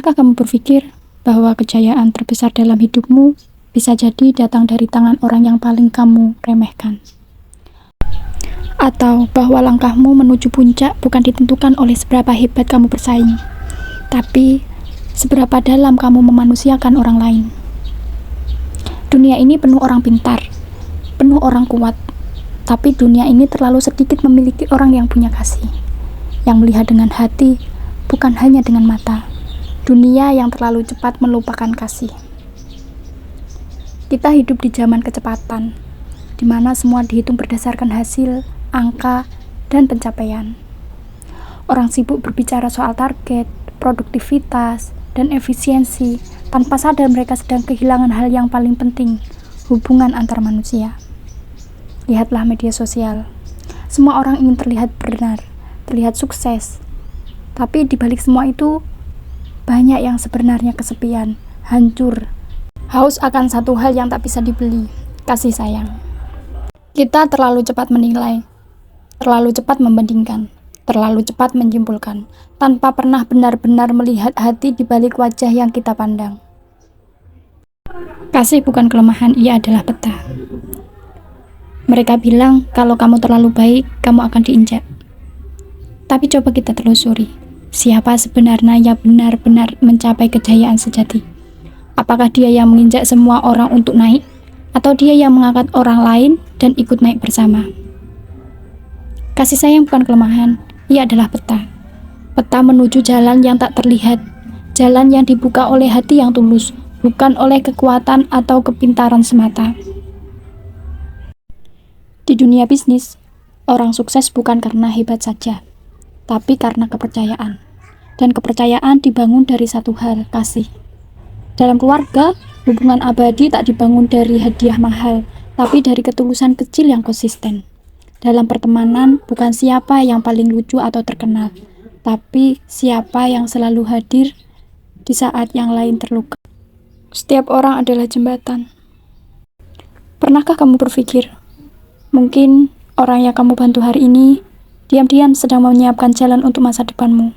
Pernahkah kamu berpikir bahwa kejayaan terbesar dalam hidupmu bisa jadi datang dari tangan orang yang paling kamu remehkan? Atau bahwa langkahmu menuju puncak bukan ditentukan oleh seberapa hebat kamu bersaing, tapi seberapa dalam kamu memanusiakan orang lain. Dunia ini penuh orang pintar, penuh orang kuat, tapi dunia ini terlalu sedikit memiliki orang yang punya kasih, yang melihat dengan hati, bukan hanya dengan mata. Dunia yang terlalu cepat melupakan kasih. Kita hidup di zaman kecepatan, di mana semua dihitung berdasarkan hasil, angka, dan pencapaian. Orang sibuk berbicara soal target, produktivitas, dan efisiensi, tanpa sadar mereka sedang kehilangan hal yang paling penting, hubungan antar manusia. Lihatlah media sosial. Semua orang ingin terlihat benar, terlihat sukses. Tapi di balik semua itu, banyak yang sebenarnya kesepian, hancur, haus akan satu hal yang tak bisa dibeli, kasih sayang. Kita terlalu cepat menilai, terlalu cepat membandingkan, terlalu cepat menyimpulkan, tanpa pernah benar-benar melihat hati di balik wajah yang kita pandang. Kasih bukan kelemahan, ia adalah peta. Mereka bilang kalau kamu terlalu baik, kamu akan diinjak. Tapi coba kita telusuri, siapa sebenarnya yang benar-benar mencapai kejayaan sejati? Apakah dia yang menginjak semua orang untuk naik, atau dia yang mengangkat orang lain dan ikut naik bersama? Kasih sayang bukan kelemahan, ia adalah peta. Peta menuju jalan yang tak terlihat, jalan yang dibuka oleh hati yang tulus, bukan oleh kekuatan atau kepintaran semata. Di dunia bisnis, orang sukses bukan karena hebat saja, tapi karena kepercayaan. Dan kepercayaan dibangun dari satu hal, kasih. Dalam keluarga, hubungan abadi tak dibangun dari hadiah mahal, tapi dari ketulusan kecil yang konsisten. Dalam pertemanan, bukan siapa yang paling lucu atau terkenal, tapi siapa yang selalu hadir di saat yang lain terluka. Setiap orang adalah jembatan. Pernahkah kamu berpikir, mungkin orang yang kamu bantu hari ini diam-diam sedang menyiapkan jalan untuk masa depanmu.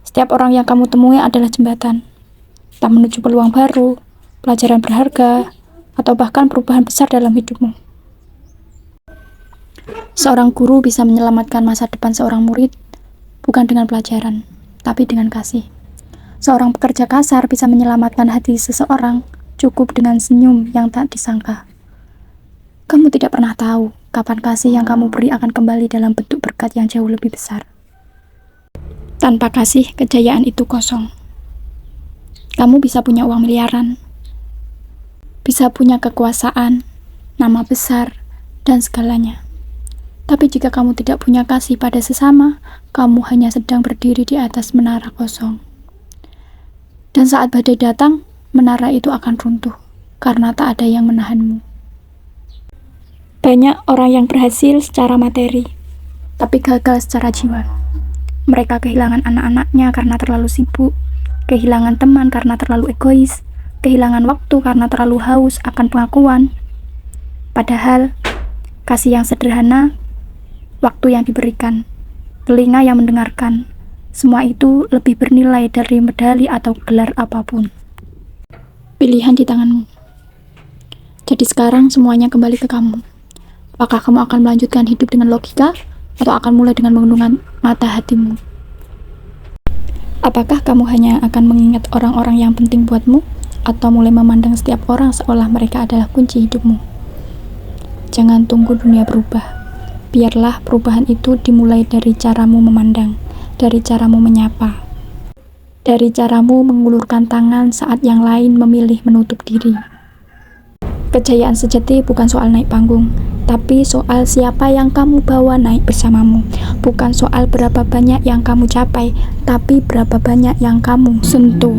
Setiap orang yang kamu temui adalah jembatan, tak menuju peluang baru, pelajaran berharga, atau bahkan perubahan besar dalam hidupmu. Seorang guru bisa menyelamatkan masa depan seorang murid, bukan dengan pelajaran, tapi dengan kasih. Seorang pekerja kasar bisa menyelamatkan hati seseorang, cukup dengan senyum yang tak disangka. Kamu tidak pernah tahu kapan kasih yang kamu beri akan kembali dalam bentuk berkat yang jauh lebih besar. Tanpa kasih, kejayaan itu kosong. Kamu bisa punya uang miliaran, bisa punya kekuasaan, nama besar, dan segalanya. Tapi jika kamu tidak punya kasih pada sesama, kamu hanya sedang berdiri di atas menara kosong. Dan saat badai datang, menara itu akan runtuh, karena tak ada yang menahanmu. Banyak orang yang berhasil secara materi, tapi gagal secara jiwa. Mereka kehilangan anak-anaknya karena terlalu sibuk, kehilangan teman karena terlalu egois, kehilangan waktu karena terlalu haus akan pengakuan. Padahal, kasih yang sederhana, waktu yang diberikan, telinga yang mendengarkan, semua itu lebih bernilai dari medali atau gelar apapun. Pilihan di tanganmu. Jadi sekarang semuanya kembali ke kamu. Apakah kamu akan melanjutkan hidup dengan logika, atau akan mulai dengan menundukkan mata hatimu? Apakah kamu hanya akan mengingat orang-orang yang penting buatmu, atau mulai memandang setiap orang seolah mereka adalah kunci hidupmu? Jangan tunggu dunia berubah. Biarlah perubahan itu dimulai dari caramu memandang, dari caramu menyapa, dari caramu mengulurkan tangan saat yang lain memilih menutup diri. Kejayaan sejati bukan soal naik panggung, tapi soal siapa yang kamu bawa naik bersamamu. Bukan soal berapa banyak yang kamu capai, tapi berapa banyak yang kamu sentuh.